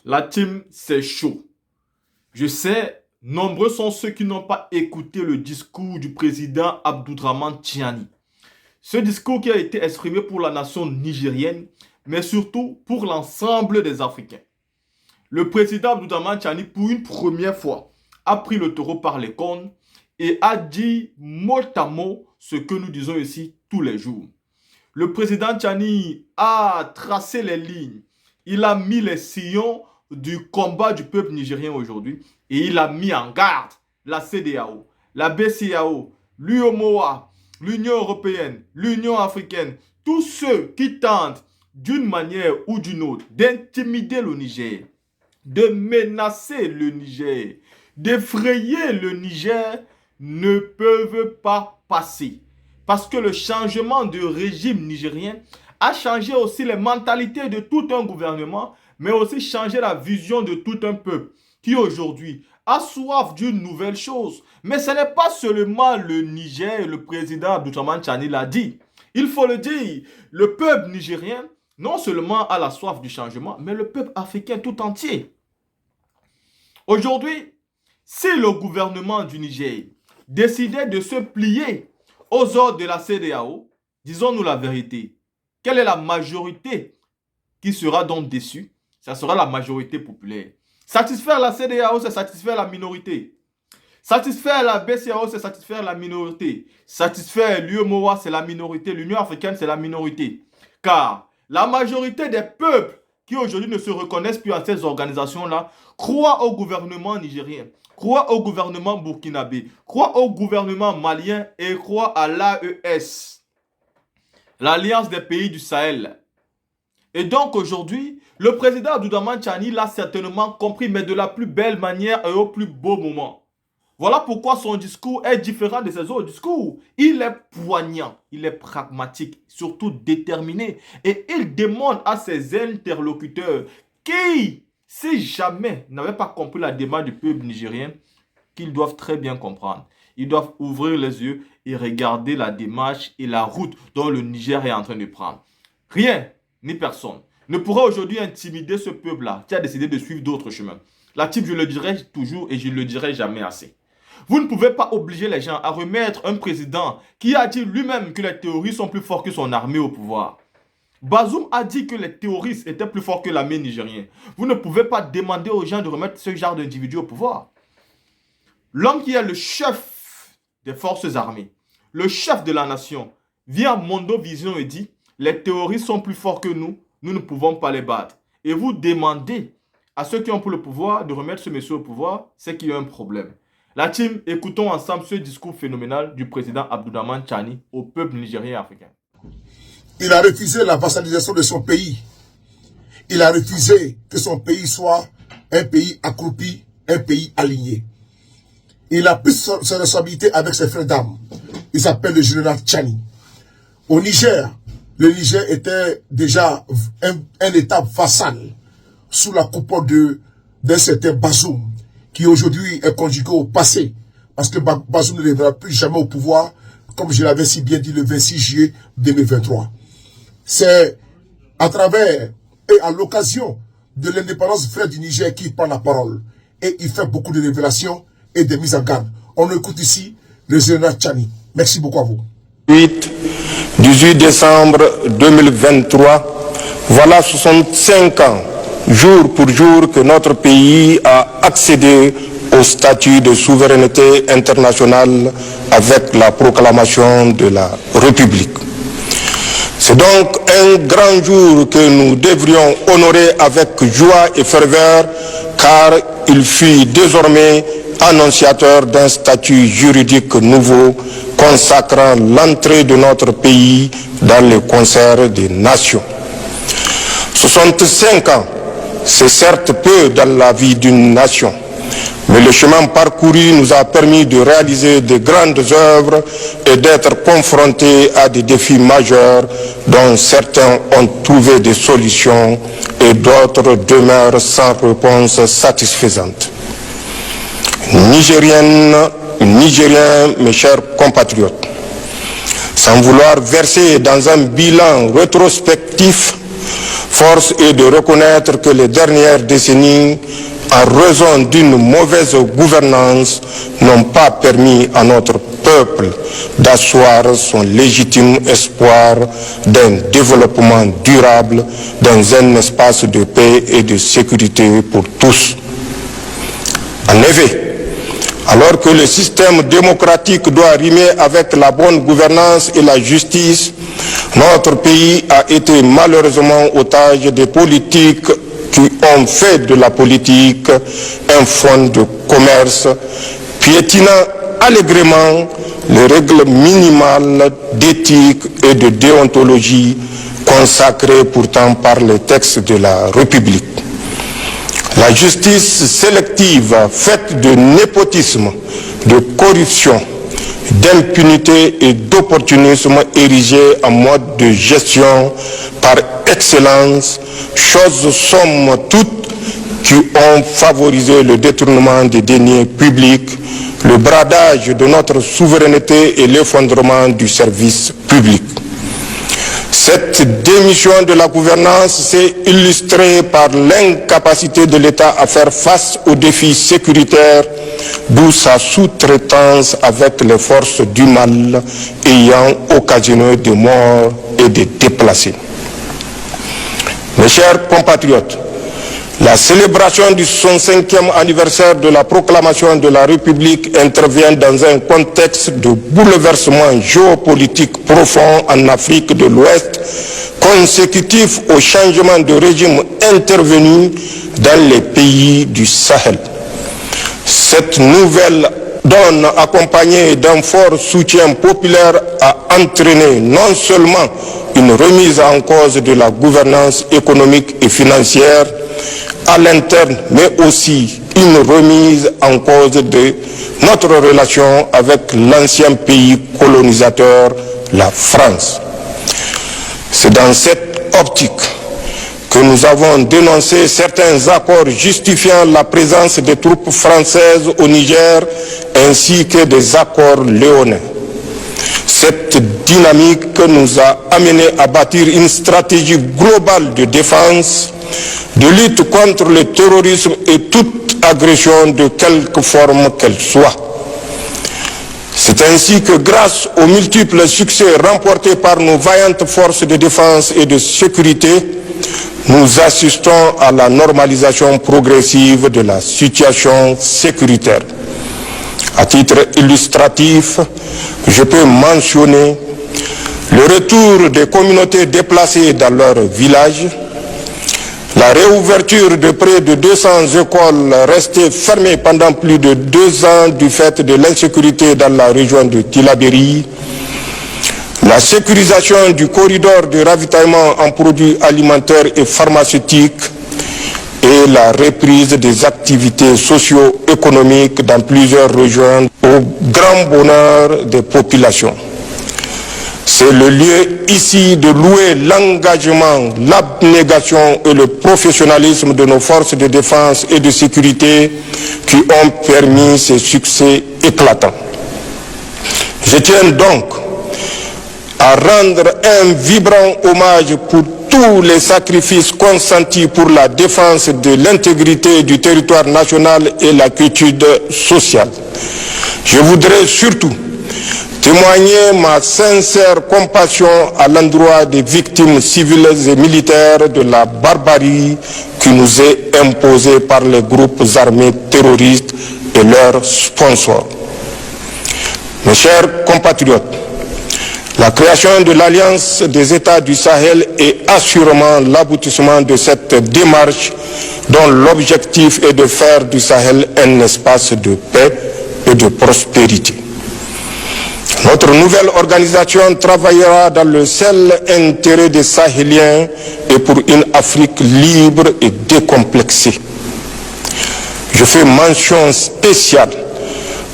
La team, c'est chaud. Je sais, nombreux sont ceux qui n'ont pas écouté le discours du président Abdourahamane Tiani. Ce discours qui a été exprimé pour la nation nigérienne, mais surtout pour l'ensemble des Africains. Le président Abdourahamane Tiani, pour une première fois, a pris le taureau par les cornes et a dit mot à mot ce que nous disons ici tous les jours. Le président Tiani a tracé les lignes. Il a mis les sillons du combat du peuple nigérien aujourd'hui et il a mis en garde la CEDEAO, la BCEAO, l'UEMOA, l'Union européenne, l'Union africaine, tous ceux qui tentent d'une manière ou d'une autre d'intimider le Niger, de menacer le Niger, d'effrayer le Niger ne peuvent pas passer. Parce que le changement de régime nigérien a changé aussi les mentalités de tout un gouvernement, mais aussi changé la vision de tout un peuple qui aujourd'hui a soif d'une nouvelle chose. Mais ce n'est pas seulement le Niger, le président Abdourahamane Tiani l'a dit. Il faut le dire, le peuple nigérien non seulement a la soif du changement, mais le peuple africain tout entier. Aujourd'hui, si le gouvernement du Niger décidait de se plier aux ordres de la CEDEAO, disons-nous la vérité, quelle est la majorité qui sera donc déçue? Ça sera la majorité populaire. Satisfaire la CEDEAO, c'est satisfaire la minorité. Satisfaire la BCEAO, c'est satisfaire la minorité. Satisfaire l'UEMOA, c'est la minorité. L'Union africaine, c'est la minorité. Car la majorité des peuples qui aujourd'hui ne se reconnaissent plus à ces organisations-là croient au gouvernement nigérien, croient au gouvernement burkinabé, croient au gouvernement malien et croient à l'AES, l'Alliance des pays du Sahel. Et donc aujourd'hui, le président Abdourahamane Tiani l'a certainement compris, mais de la plus belle manière et au plus beau moment. Voilà pourquoi son discours est différent de ses autres discours. Il est poignant, il est pragmatique, surtout déterminé. Et il demande à ses interlocuteurs qui, si jamais n'avaient pas compris la démarche du peuple nigérien, qu'ils doivent très bien comprendre. Ils doivent ouvrir les yeux et regarder la démarche et la route dont le Niger est en train de prendre. Rien ni personne ne pourra aujourd'hui intimider ce peuple-là qui a décidé de suivre d'autres chemins. La type, je le dirai toujours et je ne le dirai jamais assez. Vous ne pouvez pas obliger les gens à remettre un président qui a dit lui-même que les terroristes sont plus forts que son armée au pouvoir. Bazoum a dit que les terroristes étaient plus forts que l'armée nigérienne. Vous ne pouvez pas demander aux gens de remettre ce genre d'individu au pouvoir. L'homme qui est le chef des forces armées, le chef de la nation, vient à Mondo Vision et dit « Les terroristes sont plus forts que nous ne pouvons pas les battre. » Et vous demandez à ceux qui ont pour le pouvoir de remettre ce monsieur au pouvoir, c'est qu'il y a un problème. La team, écoutons ensemble ce discours phénoménal du président Abdourahamane Tiani au peuple nigérien et africain. Il a refusé la vassalisation de son pays. Il a refusé que son pays soit un pays accroupi, un pays aligné. Il a pris ses responsabilités avec ses frères d'armes. Il s'appelle le général Tiani. Au Niger, le Niger était déjà un État vassal sous la coupole d'un certain Bazoum, qui aujourd'hui est conjugué au passé, parce que Bazoum ne reviendra plus jamais au pouvoir, comme je l'avais si bien dit le 26 juillet 2023. C'est à travers et à l'occasion de l'indépendance frère du Niger qu'il prend la parole. Et il fait beaucoup de révélations et de mises en garde. On écoute ici le général Tiani. Merci beaucoup à vous. 18 décembre 2023, voilà 65 ans, jour pour jour, que notre pays a accédé au statut de souveraineté internationale avec la proclamation de la République. C'est donc un grand jour que nous devrions honorer avec joie et ferveur, car il fut désormais annonciateur d'un statut juridique nouveau consacrant l'entrée de notre pays dans le concert des nations. 65 ans, c'est certes peu dans la vie d'une nation, mais le chemin parcouru nous a permis de réaliser de grandes œuvres et d'être confrontés à des défis majeurs dont certains ont trouvé des solutions et d'autres demeurent sans réponse satisfaisante. Nigériennes, Nigériens, mes chers compatriotes, sans vouloir verser dans un bilan rétrospectif, Force est de reconnaître que les dernières décennies, en raison d'une mauvaise gouvernance, n'ont pas permis à notre peuple d'asseoir son légitime espoir d'un développement durable dans un espace de paix et de sécurité pour tous. En effet, alors que le système démocratique doit rimer avec la bonne gouvernance et la justice, notre pays a été malheureusement otage des politiques qui ont fait de la politique un fonds de commerce, piétinant allègrement les règles minimales d'éthique et de déontologie consacrées pourtant par les textes de la République. La justice sélective, faite de népotisme, de corruption, d'impunité et d'opportunisme érigés en mode de gestion par excellence, choses somme toute qui ont favorisé le détournement des deniers publics, le bradage de notre souveraineté et l'effondrement du service public. Cette démission de la gouvernance s'est illustrée par l'incapacité de l'État à faire face aux défis sécuritaires, d'où sa sous-traitance avec les forces du mal ayant occasionné des morts et des déplacés. Mes chers compatriotes, la célébration du 65e anniversaire de la proclamation de la République intervient dans un contexte de bouleversement géopolitique profond en Afrique de l'Ouest, consécutif au changement de régime intervenu dans les pays du Sahel. Cette nouvelle donne, accompagnée d'un fort soutien populaire, a entraîné non seulement une remise en cause de la gouvernance économique et financière à l'interne, mais aussi une remise en cause de notre relation avec l'ancien pays colonisateur, la France. C'est dans cette optique que nous avons dénoncé certains accords justifiant la présence des troupes françaises au Niger, ainsi que des accords léonins. Cette dynamique nous a amené à bâtir une stratégie globale de défense, de lutte contre le terrorisme et toute agression de quelque forme qu'elle soit. C'est ainsi que grâce aux multiples succès remportés par nos vaillantes forces de défense et de sécurité, nous assistons à la normalisation progressive de la situation sécuritaire. À titre illustratif, je peux mentionner le retour des communautés déplacées dans leurs villages, la réouverture de près de 200 écoles restées fermées pendant plus de 2 ans du fait de l'insécurité dans la région de Tillabéri, la sécurisation du corridor de ravitaillement en produits alimentaires et pharmaceutiques et la reprise des activités socio-économiques dans plusieurs régions au grand bonheur des populations. C'est le lieu ici de louer l'engagement, l'abnégation et le professionnalisme de nos forces de défense et de sécurité qui ont permis ces succès éclatants. Je tiens donc à rendre un vibrant hommage pour tous les sacrifices consentis pour la défense de l'intégrité du territoire national et la quiétude sociale. Je voudrais surtout témoigner ma sincère compassion à l'endroit des victimes civiles et militaires de la barbarie qui nous est imposée par les groupes armés terroristes et leurs sponsors. Mes chers compatriotes, la création de l'Alliance des États du Sahel est assurément l'aboutissement de cette démarche dont l'objectif est de faire du Sahel un espace de paix et de prospérité. Notre nouvelle organisation travaillera dans le seul intérêt des Sahéliens et pour une Afrique libre et décomplexée. Je fais mention spéciale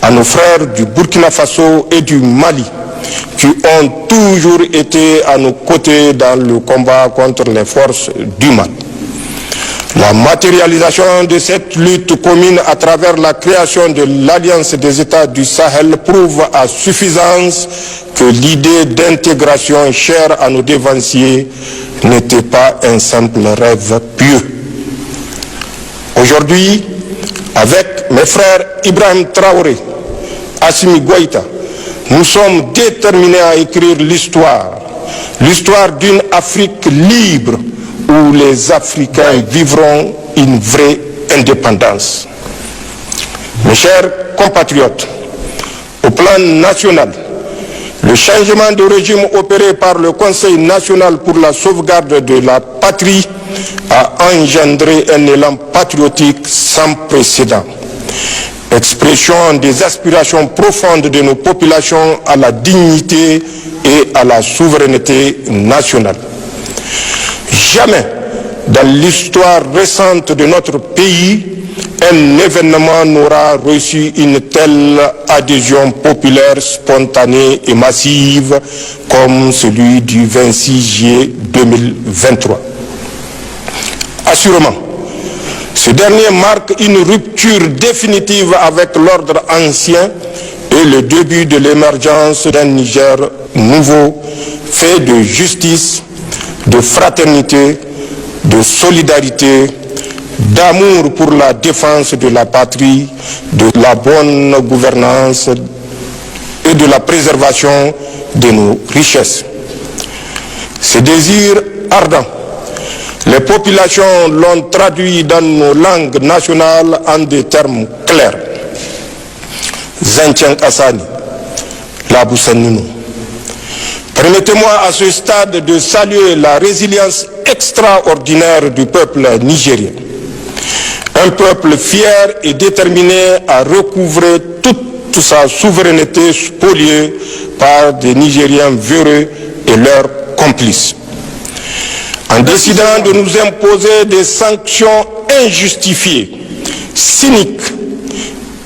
à nos frères du Burkina Faso et du Mali qui ont toujours été à nos côtés dans le combat contre les forces du mal. La matérialisation de cette lutte commune à travers la création de l'Alliance des États du Sahel prouve à suffisance que l'idée d'intégration chère à nos dévanciers n'était pas un simple rêve pieux. Aujourd'hui, avec mes frères Ibrahim Traoré, Assimi Goïta, nous sommes déterminés à écrire l'histoire d'une Afrique libre où les Africains vivront une vraie indépendance. Mes chers compatriotes, au plan national, le changement de régime opéré par le Conseil national pour la sauvegarde de la patrie a engendré un élan patriotique sans précédent, expression des aspirations profondes de nos populations à la dignité et à la souveraineté nationale. Jamais dans l'histoire récente de notre pays, un événement n'aura reçu une telle adhésion populaire spontanée et massive comme celui du 26 juillet 2023. Assurément, ce dernier marque une rupture définitive avec l'ordre ancien et le début de l'émergence d'un Niger nouveau, fait de justice, de fraternité, de solidarité, d'amour pour la défense de la patrie, de la bonne gouvernance et de la préservation de nos richesses. Ces désirs ardents, les populations l'ont traduit dans nos langues nationales en des termes clairs. Zentian Kassani, Laboussaninou. Permettez-moi à ce stade de saluer la résilience extraordinaire du peuple nigérien. Un peuple fier et déterminé à recouvrer toute sa souveraineté spoliée par des Nigériens véreux et leurs complices. En décidant de nous imposer des sanctions injustifiées, cyniques,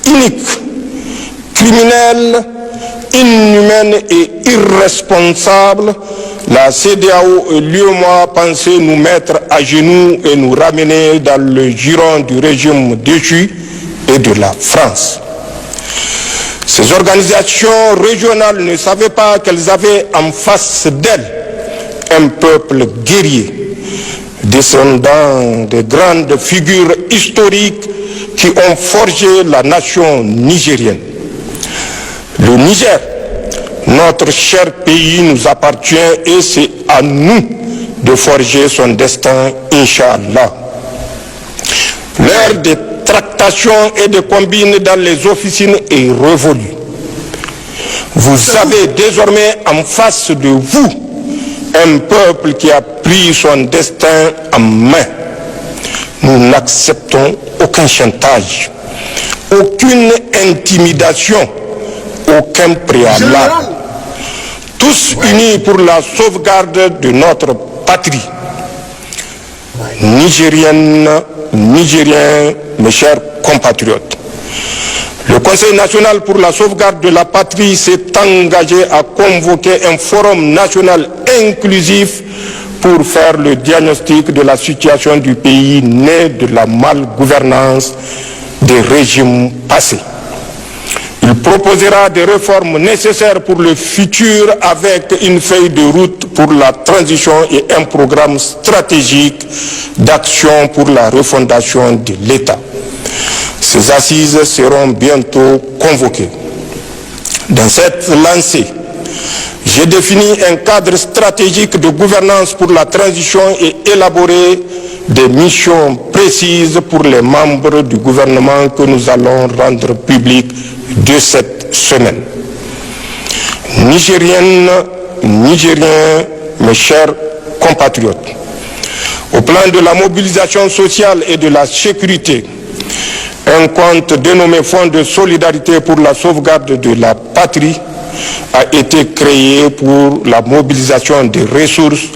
iniques, criminelles, inhumaines et irresponsables, la CEDEAO et l'UEMOA pensaient nous mettre à genoux et nous ramener dans le giron du régime déchu et de la France. Ces organisations régionales ne savaient pas qu'elles avaient en face d'elles un peuple guerrier, descendant de grandes figures historiques qui ont forgé la nation nigérienne. Le Niger, notre cher pays, nous appartient et c'est à nous de forger son destin, Inch'Allah. L'heure des tractations et des combines dans les officines est révolue. Vous avez désormais en face de vous un peuple qui a pris son destin en main. Nous n'acceptons aucun chantage, aucune intimidation, aucun préalable. Tous unis pour la sauvegarde de notre patrie. Nigériennes, Nigériens, mes chers compatriotes, le Conseil national pour la sauvegarde de la patrie s'est engagé à convoquer un forum national inclusif pour faire le diagnostic de la situation du pays né de la malgouvernance des régimes passés. Il proposera des réformes nécessaires pour le futur avec une feuille de route pour la transition et un programme stratégique d'action pour la refondation de l'État. Ces assises seront bientôt convoquées. Dans cette lancée, j'ai défini un cadre stratégique de gouvernance pour la transition et élaboré des missions précises pour les membres du gouvernement que nous allons rendre publiques de cette semaine. Nigériennes, Nigériens, mes chers compatriotes, au plan de la mobilisation sociale et de la sécurité, un compte dénommé Fonds de solidarité pour la sauvegarde de la patrie a été créé pour la mobilisation des ressources,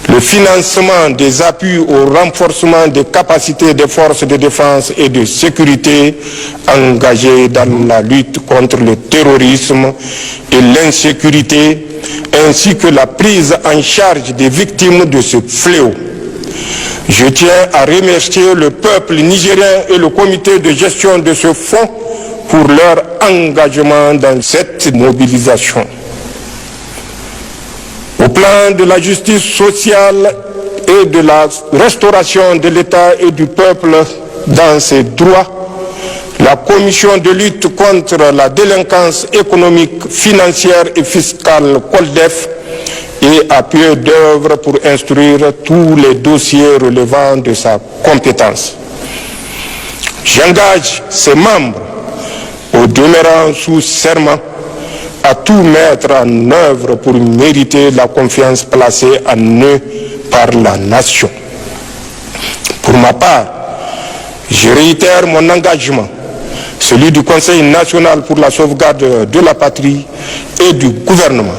le financement des appuis au renforcement des capacités des forces de défense et de sécurité engagées dans la lutte contre le terrorisme et l'insécurité, ainsi que la prise en charge des victimes de ce fléau. Je tiens à remercier le peuple nigérien et le comité de gestion de ce fonds pour leur engagement dans cette mobilisation. Au plan de la justice sociale et de la restauration de l'État et du peuple dans ses droits, la commission de lutte contre la délinquance économique, financière et fiscale COLDEF est à pied d'œuvre pour instruire tous les dossiers relevant de sa compétence. J'engage ses membres, au demeurant sous serment, à tout mettre en œuvre pour mériter la confiance placée en eux par la nation. Pour ma part, je réitère mon engagement, celui du Conseil national pour la sauvegarde de la patrie et du gouvernement,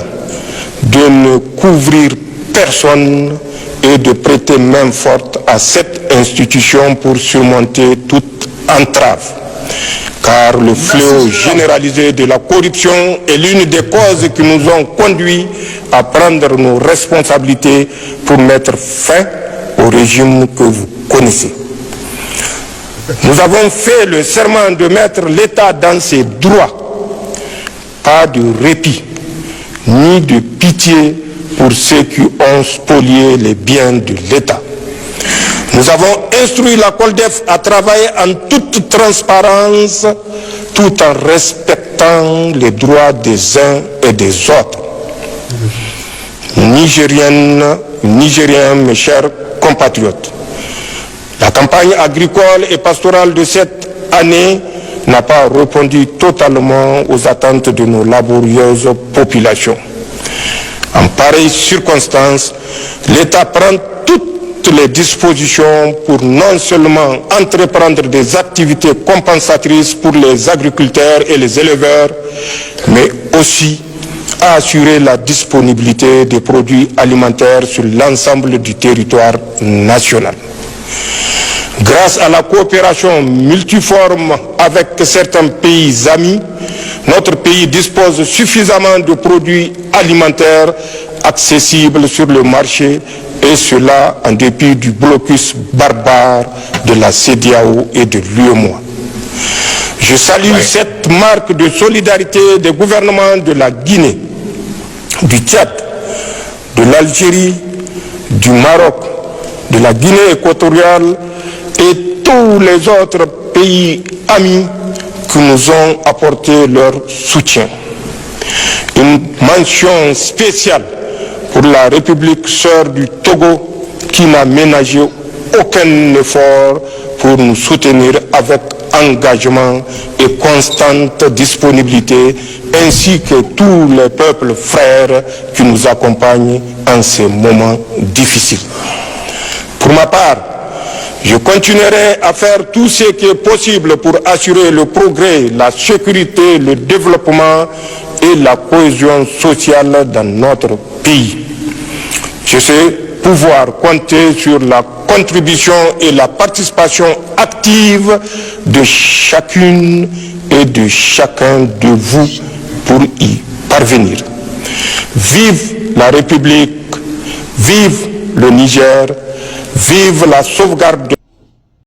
de ne couvrir personne et de prêter main forte à cette institution pour surmonter toute entrave. Car le fléau généralisé de la corruption est l'une des causes qui nous ont conduits à prendre nos responsabilités pour mettre fin au régime que vous connaissez. Nous avons fait le serment de mettre l'État dans ses droits, pas de répit, ni de pitié pour ceux qui ont spolié les biens de l'État. Nous avons instruit la COLDEF à travailler en toute transparence, tout en respectant les droits des uns et des autres. Nigériennes, Nigériens, mes chers compatriotes, la campagne agricole et pastorale de cette année n'a pas répondu totalement aux attentes de nos laborieuses populations. En pareille circonstance, l'État prend toutes les dispositions pour non seulement entreprendre des activités compensatrices pour les agriculteurs et les éleveurs, mais aussi à assurer la disponibilité des produits alimentaires sur l'ensemble du territoire national. Grâce à la coopération multiforme avec certains pays amis, notre pays dispose suffisamment de produits alimentaires accessibles sur le marché, et cela en dépit du blocus barbare de la CEDEAO et de l'UEMOA. Je salue cette marque de solidarité des gouvernements de la Guinée, du Tchad, de l'Algérie, du Maroc, de la Guinée équatoriale et tous les autres pays amis qui nous ont apporté leur soutien. Une mention spéciale pour la République sœur du Togo qui n'a ménagé aucun effort pour nous soutenir avec engagement et constante disponibilité, ainsi que tous les peuples frères qui nous accompagnent en ces moments difficiles. Pour ma part, je continuerai à faire tout ce qui est possible pour assurer le progrès, la sécurité, le développement et la cohésion sociale dans notre pays. Je sais pouvoir compter sur la contribution et la participation active de chacune et de chacun de vous pour y parvenir. Vive la République, vive le Niger, vive la sauvegarde